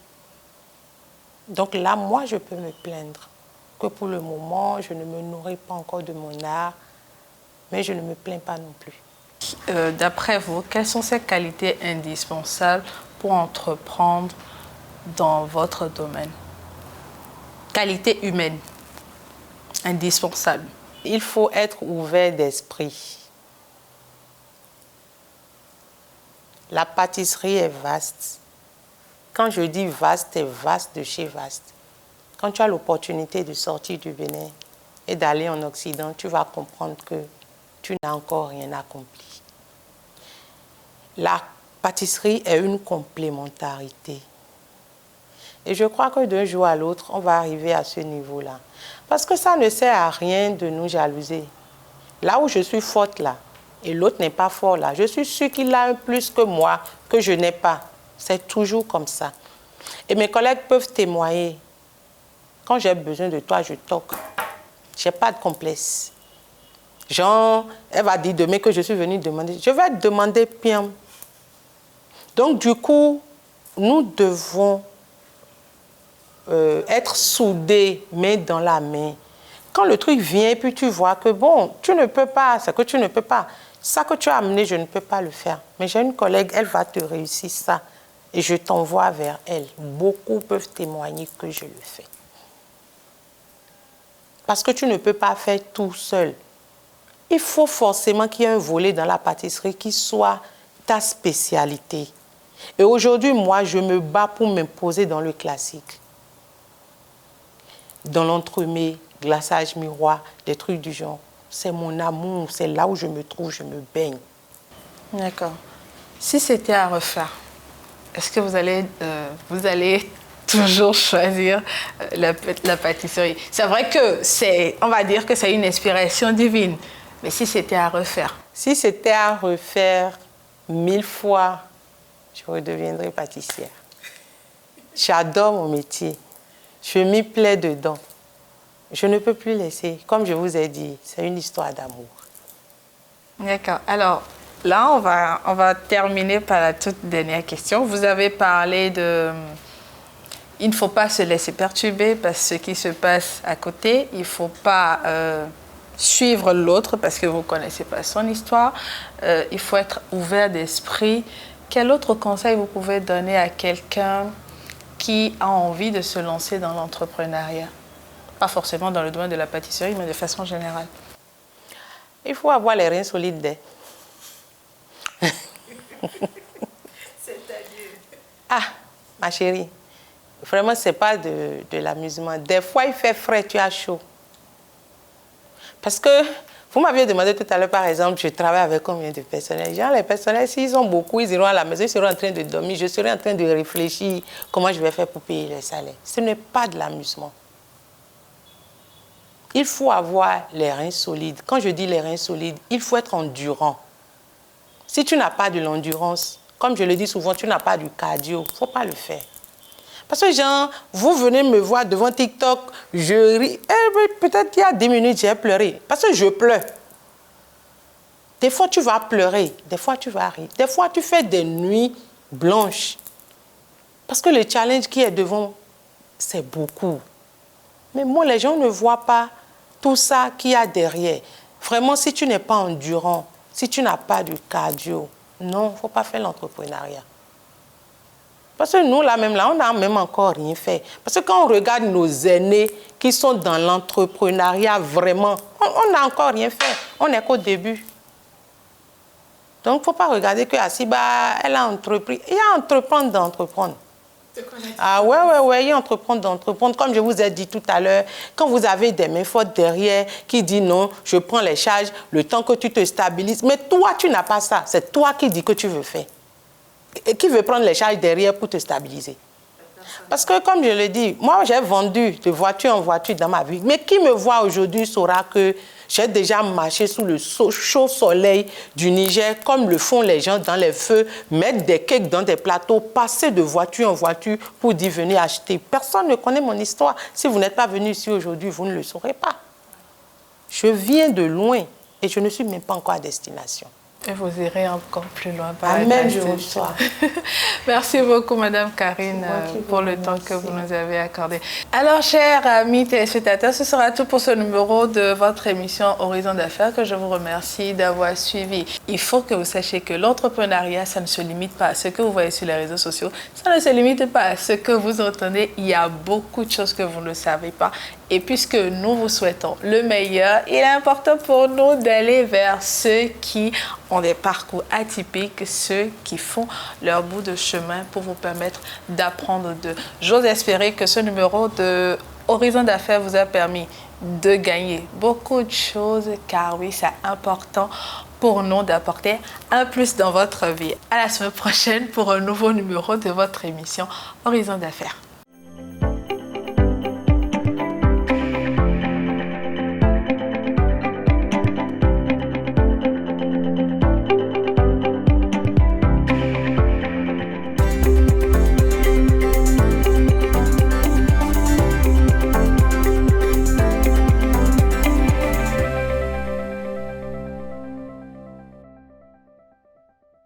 Donc là, moi, je peux me plaindre que pour le moment, je ne me nourris pas encore de mon art, mais je ne me plains pas non plus. D'après vous, quelles sont ces qualités indispensables pour entreprendre dans votre domaine? Qualité humaine, indispensable. Il faut être ouvert d'esprit. La pâtisserie est vaste. Quand je dis vaste, c'est vaste de chez vaste. Quand tu as l'opportunité de sortir du Bénin et d'aller en Occident, tu vas comprendre que tu n'as encore rien accompli. La pâtisserie est une complémentarité. Et je crois que d'un jour à l'autre, on va arriver à ce niveau-là. Parce que ça ne sert à rien de nous jalouser. Là où je suis forte là, et l'autre n'est pas fort là, je suis sûre qu'il a un plus que moi, que je n'ai pas. C'est toujours comme ça. Et mes collègues peuvent témoigner. Quand j'ai besoin de toi, je toque. Je n'ai pas de complexe. Genre, elle va dire demain que je suis venue demander. Je vais te demander bien. Donc, du coup, nous devons être soudés, main dans la main. Quand le truc vient, puis tu vois que bon, tu ne peux pas, c'est que tu ne peux pas. Ça que tu as amené, je ne peux pas le faire. Mais j'ai une collègue, elle va te réussir ça. Et je t'envoie vers elle. Beaucoup peuvent témoigner que je le fais. Parce que tu ne peux pas faire tout seul. Il faut forcément qu'il y ait un volet dans la pâtisserie qui soit ta spécialité. Et aujourd'hui, moi, je me bats pour m'imposer dans le classique. Dans l'entremets, glaçage miroir, des trucs du genre. C'est mon amour, c'est là où je me trouve, je me baigne. D'accord. Si c'était à refaire, est-ce que vous allez toujours choisir la pâtisserie? C'est vrai que on va dire que c'est une inspiration divine, mais si c'était à refaire? Si c'était à refaire 1000 fois, je redeviendrais pâtissière. J'adore mon métier. Je m'y plais dedans. Je ne peux plus laisser. Comme je vous ai dit, c'est une histoire d'amour. D'accord. Alors, là, on va terminer par la toute dernière question. Vous avez parlé de... Il ne faut pas se laisser perturber par ce qui se passe à côté. Il ne faut pas suivre l'autre parce que vous ne connaissez pas son histoire. Il faut être ouvert d'esprit. Quel autre conseil vous pouvez donner à quelqu'un qui a envie de se lancer dans l'entrepreneuriat? Pas forcément dans le domaine de la pâtisserie, mais de façon générale. Il faut avoir les reins solides. Ah, ma chérie, vraiment, ce n'est pas de l'amusement. Des fois, il fait frais, tu as chaud. Parce que, vous m'aviez demandé tout à l'heure, par exemple, je travaille avec combien de personnels? Genre, les personnels, s'ils ont beaucoup, ils iront à la maison, ils seront en train de dormir. Je serai en train de réfléchir comment je vais faire pour payer les salaires. Ce n'est pas de l'amusement. Il faut avoir les reins solides. Quand je dis les reins solides, il faut être endurant. Si tu n'as pas de l'endurance, comme je le dis souvent, tu n'as pas du cardio, il ne faut pas le faire. Parce que, genre, vous venez me voir devant TikTok, je ris. Peut-être qu'il y a 10 minutes, j'ai pleuré. Parce que je pleure. Des fois, tu vas pleurer. Des fois, tu vas rire. Des fois, tu fais des nuits blanches. Parce que le challenge qui est devant, c'est beaucoup. Mais moi, les gens ne voient pas tout ça qu'il y a derrière. Vraiment, si tu n'es pas endurant, si tu n'as pas de cardio, non, il ne faut pas faire l'entrepreneuriat. Parce que nous, là, on n'a même encore rien fait. Parce que quand on regarde nos aînés qui sont dans l'entrepreneuriat, vraiment, on n'a encore rien fait. On n'est qu'au début. Donc, il ne faut pas regarder que Asiba, elle a entrepris. Il y a entreprendre d'entreprendre. Ah ouais, il y a entreprendre d'entreprendre. Comme je vous ai dit tout à l'heure, quand vous avez des mains fortes derrière qui disent non, je prends les charges, le temps que tu te stabilises. Mais toi, tu n'as pas ça. C'est toi qui dis que tu veux faire. Et qui veut prendre les charges derrière pour te stabiliser? Parce que, comme je le dis, moi, j'ai vendu de voiture en voiture dans ma vie. Mais qui me voit aujourd'hui saura que J'ai déjà marché sous le chaud soleil du Niger, comme le font les gens dans les feux, mettre des cakes dans des plateaux, passer de voiture en voiture pour d'y venir acheter. Personne ne connaît mon histoire. Si vous n'êtes pas venu ici aujourd'hui, vous ne le saurez pas. Je viens de loin et je ne suis même pas encore à destination. Et vous irez encore plus loin par la Amen, suite. je reçois. Merci beaucoup, Madame Karine, pour le temps que vous nous avez accordé. Alors, chers amis téléspectateurs, ce sera tout pour ce numéro de votre émission Horizon d'affaires que je vous remercie d'avoir suivi. Il faut que vous sachiez que l'entrepreneuriat, ça ne se limite pas à ce que vous voyez sur les réseaux sociaux. Ça ne se limite pas à ce que vous entendez. Il y a beaucoup de choses que vous ne savez pas. Et puisque nous vous souhaitons le meilleur, il est important pour nous d'aller vers ceux qui ont des parcours atypiques, ceux qui font leur bout de chemin pour vous permettre d'apprendre d'eux. J'ose espérer que ce numéro de Horizon d'affaires vous a permis de gagner beaucoup de choses, car oui, c'est important pour nous d'apporter un plus dans votre vie. À la semaine prochaine pour un nouveau numéro de votre émission Horizon d'affaires.